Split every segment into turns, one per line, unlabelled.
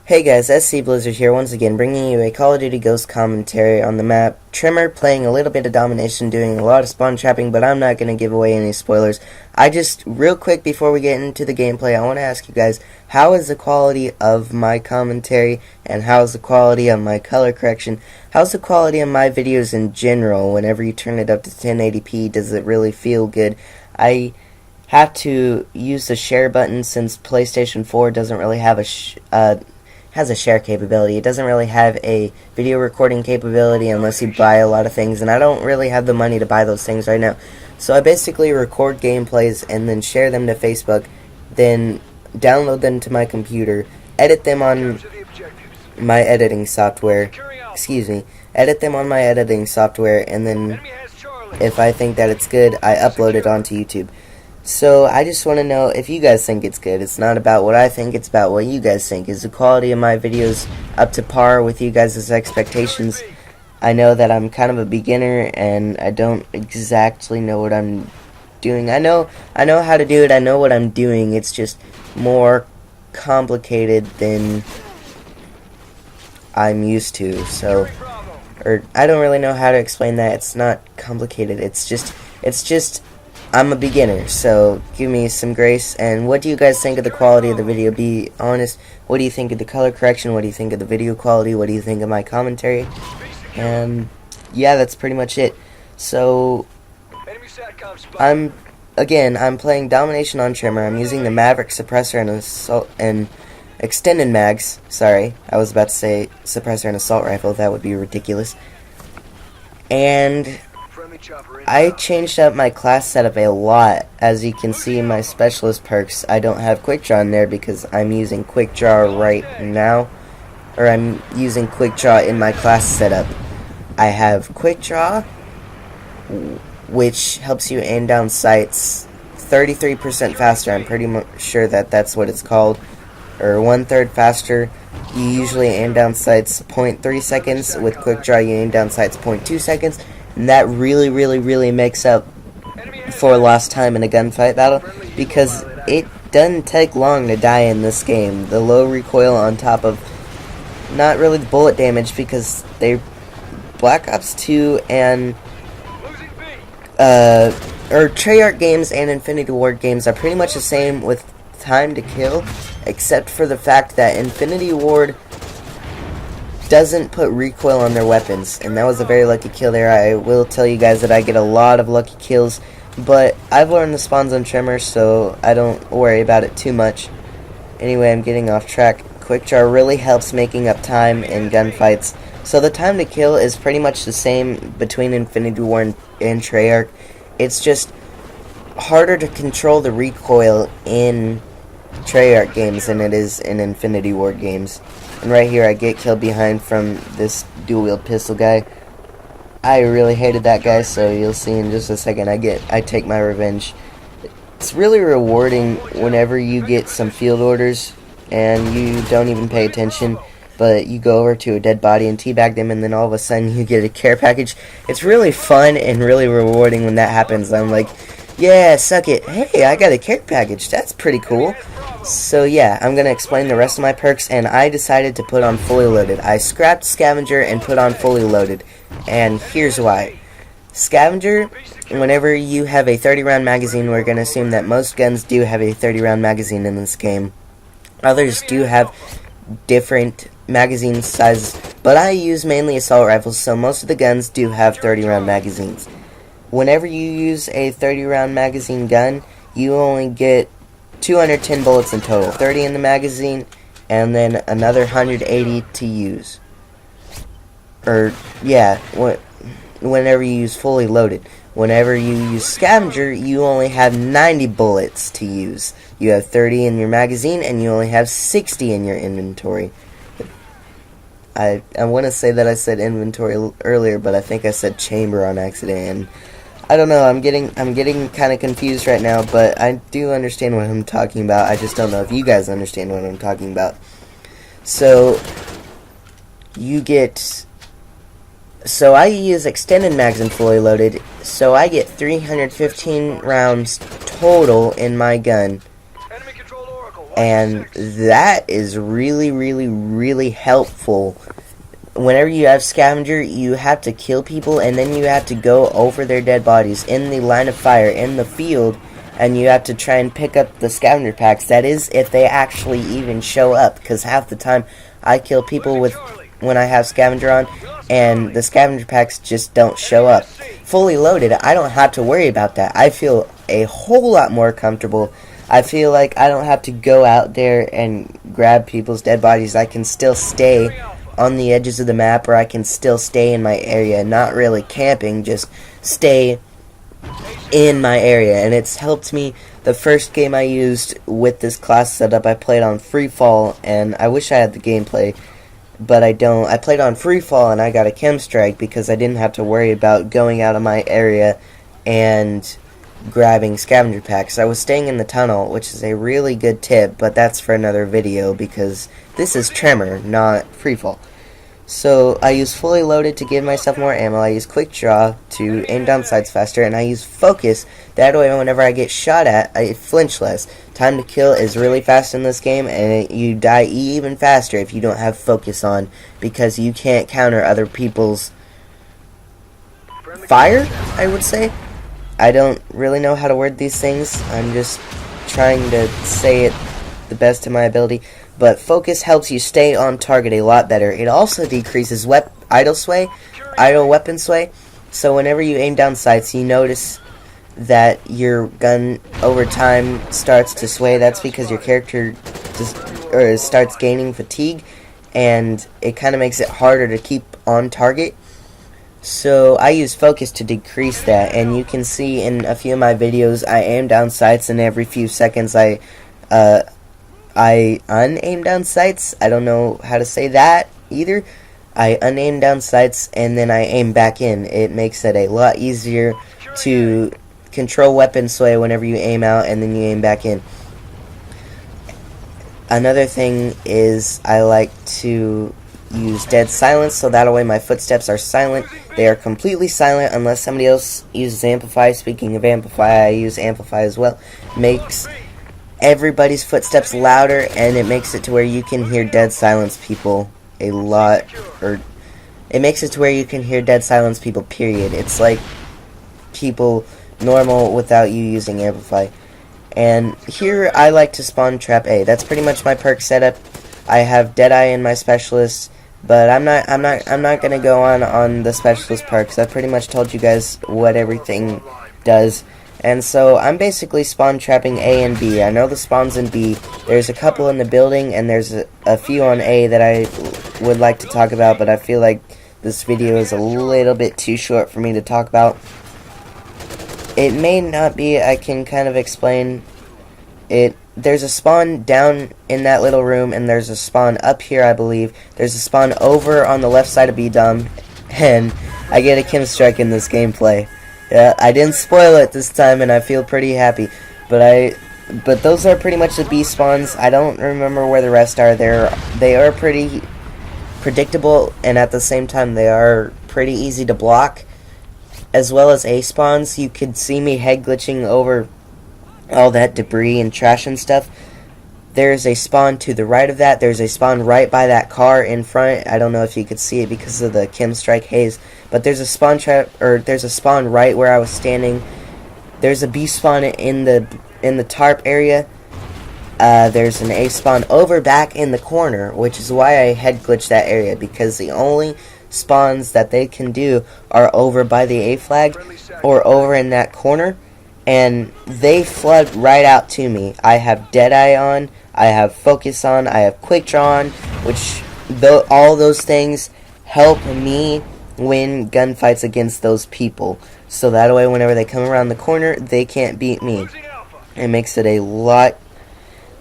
Hey guys, SC Blizzard here once again, bringing you a Call of Duty Ghost commentary on the map Tremor, playing a little bit of domination, doing a lot of spawn trapping, but I'm not going to give away any spoilers. Real quick before we get into the gameplay, I want to ask you guys, how is the quality of my commentary, and how is the quality of my color correction? How's the quality of my videos in general? Whenever you turn it up to 1080p, does it really feel good? I have to use the share button since PlayStation 4 doesn't really have has a share capability. It doesn't really have a video recording capability unless you buy a lot of things, and I don't really have the money to buy those things right now. So I basically record gameplays and then share them to Facebook, then download them to my computer, edit them on my editing software, edit them on my editing software, and then if I think that it's good, I upload it onto YouTube. So I just want to know if you guys think it's good. It's not about what I think, it's about what you guys think. Is the quality of my videos up to par with you guys' expectations? I know that I'm kind of a beginner and I don't exactly know what I'm doing. I know how to do it, I know what I'm doing. It's just more complicated than I'm used to. Or I don't really know how to explain that. It's not complicated. It's just I'm a beginner, so give me some grace. And what do you guys think of the quality of the video? Be honest. What do you think of the color correction? What do you think of the video quality? What do you think of my commentary? And yeah, that's pretty much it. So I'm playing domination on Tremor. I'm using the Maverick suppressor and extended mags. Sorry, I was about to say suppressor and assault rifle. That would be ridiculous. And I changed up my class setup a lot. As you can see in my specialist perks, I don't have quick draw in there because I'm using quick draw right now, or I'm using quick draw in my class setup. I have quick draw, which helps you aim down sights 33% faster. I'm pretty sure that that's what it's called, or 1/3 faster. You usually aim down sights 0.3 seconds. With quick draw, you aim down sights 0.2 seconds. And that really makes up for lost time in a gunfight battle, because it doesn't take long to die in this game. The low recoil on top of not really the bullet damage, because Black Ops 2 and Treyarch games and Infinity Ward games are pretty much the same with time to kill, except for the fact that Infinity Ward doesn't put recoil on their weapons, and that was a very lucky kill there. I will tell you guys that I get a lot of lucky kills, but I've learned the spawns on Tremor, so I don't worry about it too much. Anyway, I'm getting off track. Quick draw really helps making up time in gunfights, so the time to kill is pretty much the same between Infinity Ward and Treyarch. It's just harder to control the recoil in Treyarch games than it is in Infinity Ward games. And right here I get killed behind from this dual-wield pistol guy. I really hated that guy, so you'll see in just a second I take my revenge. It's really rewarding whenever you get some field orders and you don't even pay attention, but you go over to a dead body and teabag them, and then all of a sudden you get a care package. It's really fun and really rewarding when that happens. I'm like, yeah, suck it. Hey, I got a care package. That's pretty cool. So yeah, I'm going to explain the rest of my perks, and I decided to put on fully loaded. I scrapped Scavenger and put on fully loaded, and here's why. Scavenger, whenever you have a 30-round magazine, we're going to assume that most guns do have a 30-round magazine in this game. Others do have different magazine sizes, but I use mainly assault rifles, so most of the guns do have 30-round magazines. Whenever you use a 30-round magazine gun, you only get 210 bullets in total, 30 in the magazine, and then another 180 to use. Or, yeah, whenever you use fully loaded. Whenever you use Scavenger, you only have 90 bullets to use. You have 30 in your magazine, and you only have 60 in your inventory. I want to say that I said inventory earlier, but I think I said chamber on accident, and I don't know, I'm getting kind of confused right now, but I do understand what I'm talking about. I just don't know if you guys understand what I'm talking about. So I use extended mags and fully loaded, so I get 315 rounds total in my gun. and that is really, really, really helpful. Whenever you have scavenger, you have to kill people, and then you have to go over their dead bodies in the line of fire in the field, and you have to try and pick up the scavenger packs. That is, if they actually even show up, because half the time I kill people with when I have scavenger on, and the scavenger packs just don't show up. Fully loaded, I don't have to worry about that. I feel a whole lot more comfortable. I feel like I don't have to go out there and grab people's dead bodies. I can still stay on the edges of the map, or I can still stay in my area, not really camping, just stay in my area. And it's helped me. The first game I used with this class setup, I played on free fall, and I wish I had the gameplay, but I don't. I played on free fall, and I got a chem strike because I didn't have to worry about going out of my area and grabbing scavenger packs. I was staying in the tunnel, which is a really good tip, but that's for another video because this is Tremor, not freefall. So I use fully loaded to give myself more ammo. I use quick draw to aim down sights faster, and I use focus. That way, whenever I get shot at, I flinch less. Time to kill is really fast in this game, and you die even faster if you don't have focus on, because you can't counter other people's fire, I would say. I don't really know how to word these things. I'm just trying to say it the best of my ability. But focus helps you stay on target a lot better. It also decreases idle weapon sway. So whenever you aim down sights, you notice that your gun over time starts to sway. That's because your character starts gaining fatigue, and it kind of makes it harder to keep on target. So I use focus to decrease that, and you can see in a few of my videos I aim down sights, and every few seconds I unaim down sights. I don't know how to say that either. I unaim down sights and then I aim back in. It makes it a lot easier to control weapon sway whenever you aim out and then you aim back in. Another thing is I like to use dead silence, so that way my footsteps are silent. They are completely silent unless somebody else uses amplify. Speaking of amplify, I use amplify as well. Makes everybody's footsteps louder, and it makes it to where you can hear dead silence people a lot, or it makes it to where you can hear dead silence people, period. It's like people normal without you using amplify. And here I like to spawn trap A. That's pretty much my perk setup. I have Deadeye in my specialist, but I'm not gonna go on the specialist perks. I pretty much told you guys what everything does. And so I'm basically spawn trapping A and B. I know the spawns in B. There's a couple in the building, and there's a few on A that I would like to talk about, but I feel like this video is a little bit too short for me to talk about. It may not be. I can kind of explain it. There's a spawn down in that little room, and there's a spawn up here, I believe. There's a spawn over on the left side of B dumb, and I get a chem strike in this gameplay. Yeah, I didn't spoil it this time, and I feel pretty happy. But those are pretty much the B spawns. I don't remember where the rest are. They are pretty predictable, and at the same time, they are pretty easy to block. As well as A spawns, you could see me head glitching over all that debris and trash and stuff. There's a spawn to the right of that. There's a spawn right by that car in front. I don't know if you could see it because of the chem strike haze, but there's a spawn there's a spawn right where I was standing. There's a B spawn in the tarp area. There's an A spawn over back in the corner, which is why I head glitched that area, because the only spawns that they can do are over by the A flag or over in that corner, and they flood right out to me. I have Deadeye on, I have focus on, I have quick draw on, which all those things help me win gunfights against those people. So that way, whenever they come around the corner, they can't beat me. It makes it a lot.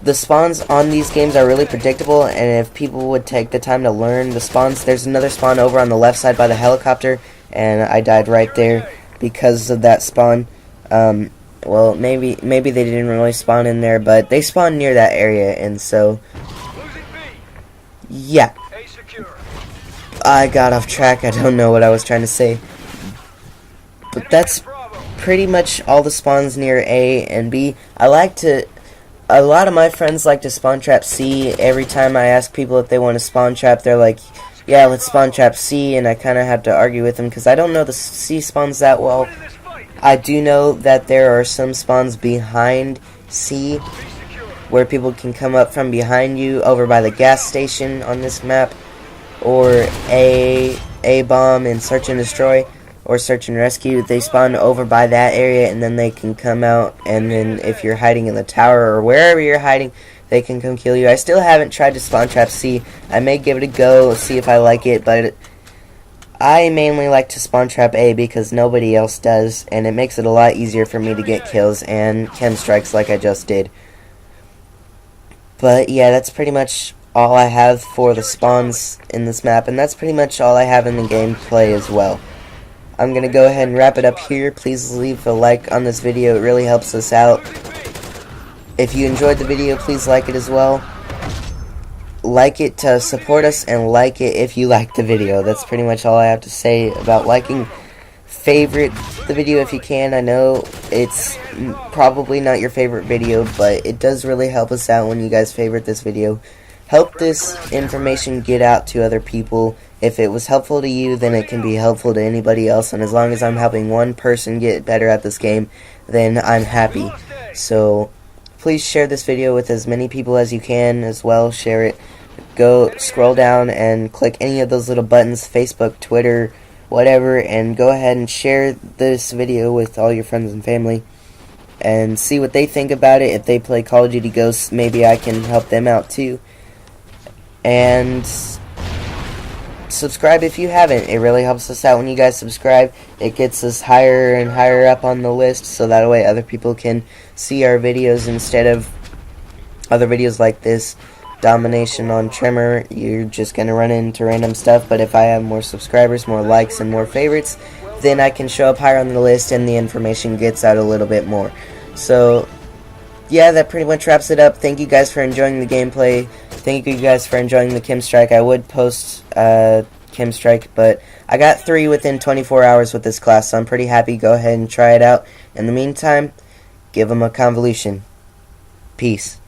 The spawns on these games are really predictable, and if people would take the time to learn the spawns, there's another spawn over on the left side by the helicopter, and I died right there because of that spawn. Well, maybe they didn't really spawn in there, but they spawned near that area, and so yeah. I got off track. I don't know what I was trying to say, but that's pretty much all the spawns near A and B. I like to A lot of my friends like to spawn trap C. Every time I ask people if they want to spawn trap, they're like, yeah, let's spawn trap C, and I kind of have to argue with them because I don't know the C spawns that well. I do know that there are some spawns behind C where people can come up from behind you over by the gas station on this map, or A-bomb and search and destroy, or search and rescue. They spawn over by that area, and then they can come out, and then if you're hiding in the tower or wherever you're hiding, they can come kill you. I still haven't tried to spawn trap C. I may give it a go, see if I like it, but I mainly like to spawn trap A because nobody else does, and it makes it a lot easier for me to get kills and chem strikes like I just did. But yeah, that's pretty much all I have for the spawns in this map, and that's pretty much all I have in the gameplay as well. I'm going to go ahead and wrap it up here. Please leave a like on this video. It really helps us out. If you enjoyed the video, please like it as well. Like it to support us, and like it if you liked the video. That's pretty much all I have to say about liking. Favorite the video if you can. I know it's probably not your favorite video, but it does really help us out when you guys favorite this video. Help this information get out to other people. If it was helpful to you, then it can be helpful to anybody else, and as long as I'm helping one person get better at this game, then I'm happy. So please share this video with as many people as you can as well. Share it. Go scroll down and click any of those little buttons, Facebook, Twitter, whatever, and go ahead and share this video with all your friends and family and see what they think about it. If they play Call of Duty Ghosts, maybe I can help them out too. And subscribe if you haven't. It really helps us out when you guys subscribe. It gets us higher and higher up on the list, so that way other people can see our videos instead of other videos like this. Domination on Tremor, you're just going to run into random stuff, but if I have more subscribers, more likes, and more favorites, then I can show up higher on the list and the information gets out a little bit more. So yeah, that pretty much wraps it up. Thank you guys for enjoying the gameplay. Thank you guys for enjoying the chem strike. I would post chem strike, but I got 3 within 24 hours with this class, so I'm pretty happy. Go ahead and try it out. In the meantime, give them a convolution. Peace.